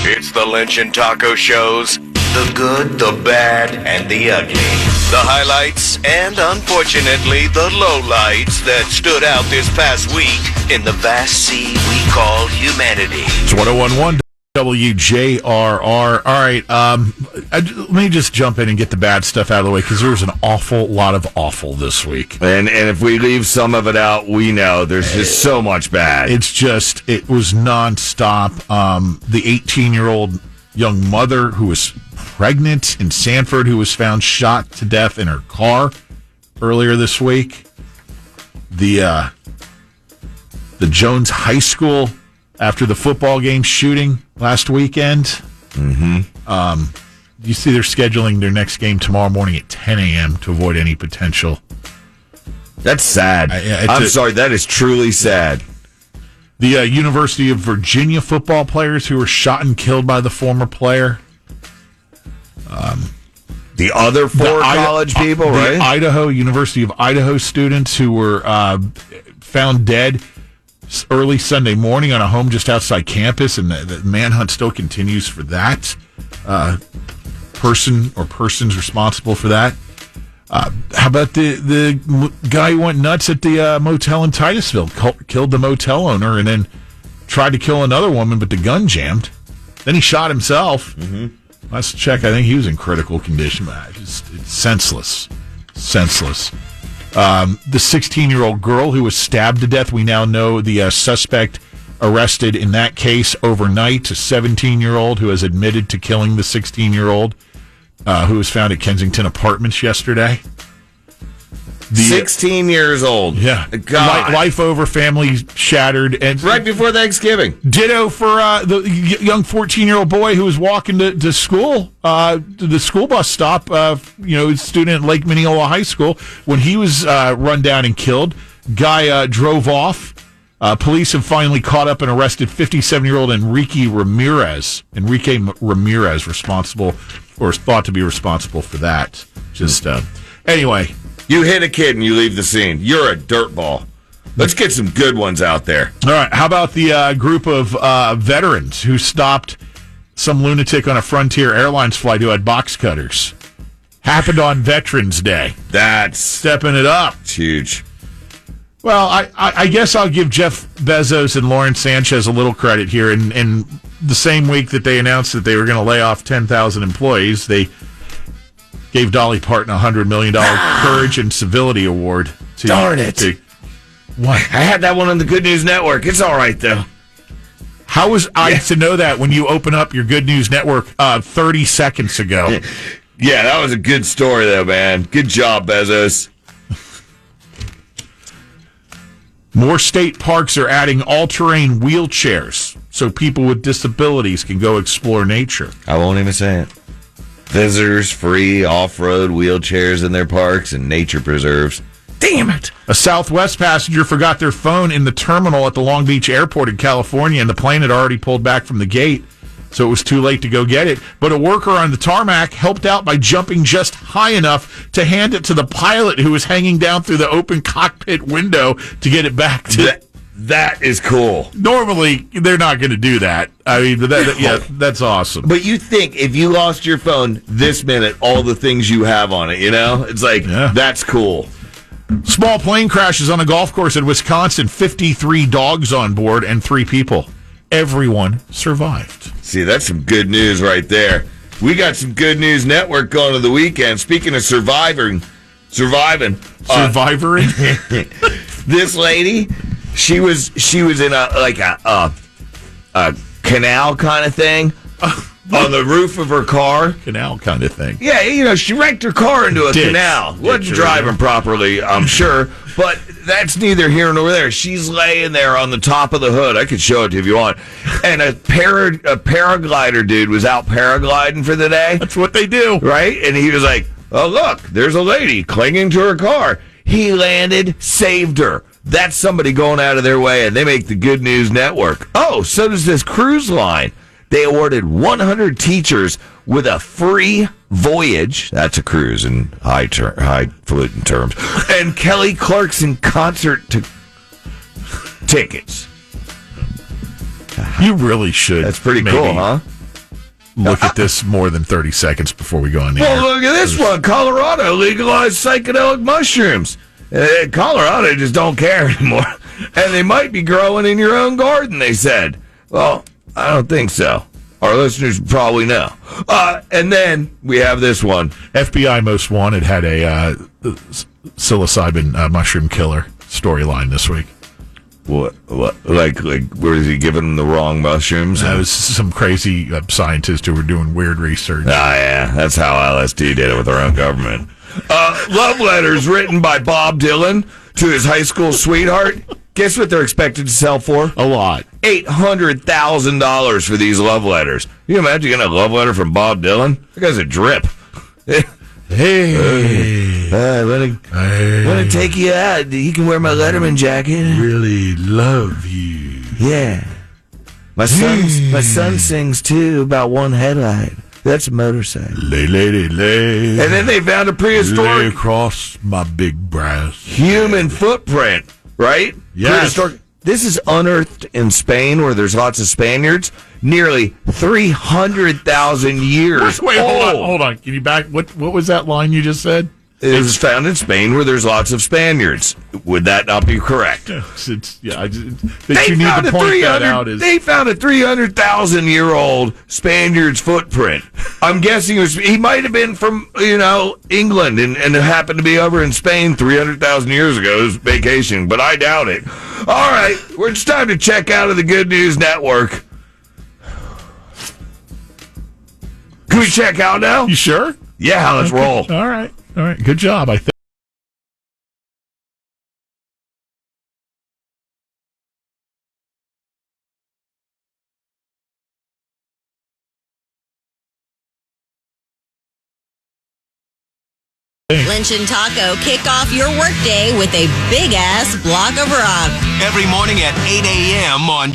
It's the Lynch and Taco Shows. The good, the bad, and the ugly. The highlights and, unfortunately, the lowlights that stood out this past week in the vast sea we call humanity. It's 101.1 WJRR. All right, let me just jump in and get the bad stuff out of the way, because there was an awful lot of awful this week. And if we leave some of it out, we know there's just so much bad. It was nonstop. The 18-year-old young mother who was pregnant in Sanford, who was found shot to death in her car earlier this week. The Jones High School after the football game shooting last weekend. Mm-hmm. You see they're scheduling their next game tomorrow morning at 10 a.m. to avoid any potential. That's sad. I'm sorry, that is truly sad. The University of Virginia football players who were shot and killed by the former player. The other four college people, right? University of Idaho students who were found dead early Sunday morning on a home just outside campus, and the manhunt still continues for that person or persons responsible for that. How about the guy who went nuts at the motel in Titusville, killed the motel owner, and then tried to kill another woman, but the gun jammed. Then he shot himself. Mm-hmm. Last check, I think he was in critical condition. It's senseless. Senseless. The 16-year-old girl who was stabbed to death, we now know the suspect arrested in that case overnight, a 17-year-old who has admitted to killing the 16-year-old who was found at Kensington Apartments yesterday. 16 years old. Yeah. God. Life over, family shattered. And right before Thanksgiving. Ditto for the young 14-year-old boy who was walking to school, to the school bus stop, student at Lake Mineola High School. When he was run down and killed, guy drove off. Police have finally caught up and arrested 57-year-old Enrique Ramirez, responsible, or thought to be responsible for that. Anyway. You hit a kid and you leave the scene. You're a dirtball. Let's get some good ones out there. All right. How about the group of veterans who stopped some lunatic on a Frontier Airlines flight who had box cutters? Happened on Veterans Day. That's stepping it up. It's huge. Well, I guess I'll give Jeff Bezos and Lauren Sanchez a little credit here. In the same week that they announced that they were going to lay off 10,000 employees, they gave Dolly Parton a $100 million Courage and Civility Award. Darn it. What? I had that one on the Good News Network. It's all right, though. How was I to know that when you open up your Good News Network 30 seconds ago? Yeah, that was a good story, though, man. Good job, Bezos. More state parks are adding all-terrain wheelchairs so people with disabilities can go explore nature. I won't even say it. Visitors free off-road wheelchairs in their parks and nature preserves. Damn it. A Southwest passenger forgot their phone in the terminal at the Long Beach Airport in California, and the plane had already pulled back from the gate, so it was too late to go get it. But a worker on the tarmac helped out by jumping just high enough to hand it to the pilot, who was hanging down through the open cockpit window to get it back to... That is cool. Normally, they're not going to do that. I mean, that's awesome. But you think if you lost your phone this minute, all the things you have on it, it's like, That's cool. Small plane crashes on a golf course in Wisconsin, 53 dogs on board and 3 people. Everyone survived. See, that's some good news right there. We got some Good News Network going to the weekend. Speaking of surviving. Survivoring? This lady... She was in a canal kind of thing on the roof of her car. Canal kind of thing. Yeah, she wrecked her car into a canal. Wasn't driving properly, I'm sure, but that's neither here nor there. She's laying there on the top of the hood. I could show it to you if you want. And a paraglider dude was out paragliding for the day. That's what they do. Right? And he was like, oh, look, there's a lady clinging to her car. He landed, saved her. That's somebody going out of their way, and they make the Good News Network. Oh, so does this cruise line. They awarded 100 teachers with a free voyage. That's a cruise in highfalutin terms. And Kelly Clarkson concert tickets. You really should. That's pretty cool, huh? look at this more than 30 seconds before we go on the air. Well, look at this one. Colorado legalized psychedelic mushrooms. Colorado just don't care anymore. And they might be growing in your own garden, they said. Well, I don't think so. Our listeners probably know. And then we have this one. FBI Most Wanted had a psilocybin mushroom killer storyline this week. What? Like, was he giving them the wrong mushrooms? That was some crazy scientists who were doing weird research. Yeah, that's how LSD did it with our own government. Love letters written by Bob Dylan to his high school sweetheart. Guess what they're expected to sell for? A lot. $800,000 for these love letters. Can you imagine getting a love letter from Bob Dylan? That guy's a drip. Hey, I want to take you out. You can wear my Letterman jacket. Really love you. Yeah. My son sings, too, about one headlight. That's a motorcycle. Lay. And then they found a Lay prehistoric across my big brass. human footprint, right? Yes. Prehistoric. This is unearthed in Spain, where there's lots of Spaniards. Nearly 300,000 years Wait, old. hold on. Can you back? What was that line you just said? It was found in Spain, where there's lots of Spaniards. Would that not be correct? You need to point that out. They found a 300,000-year-old Spaniard's footprint. I'm guessing he might have been from, England and happened to be over in Spain 300,000 years ago vacation, but I doubt it. All right, it's time to check out of the Good News Network. Can we check out now? You sure? Yeah, let's roll. All right. Good job, I think. Lynch and Taco kick off your workday with a big-ass block of rock. Every morning at 8 a.m. on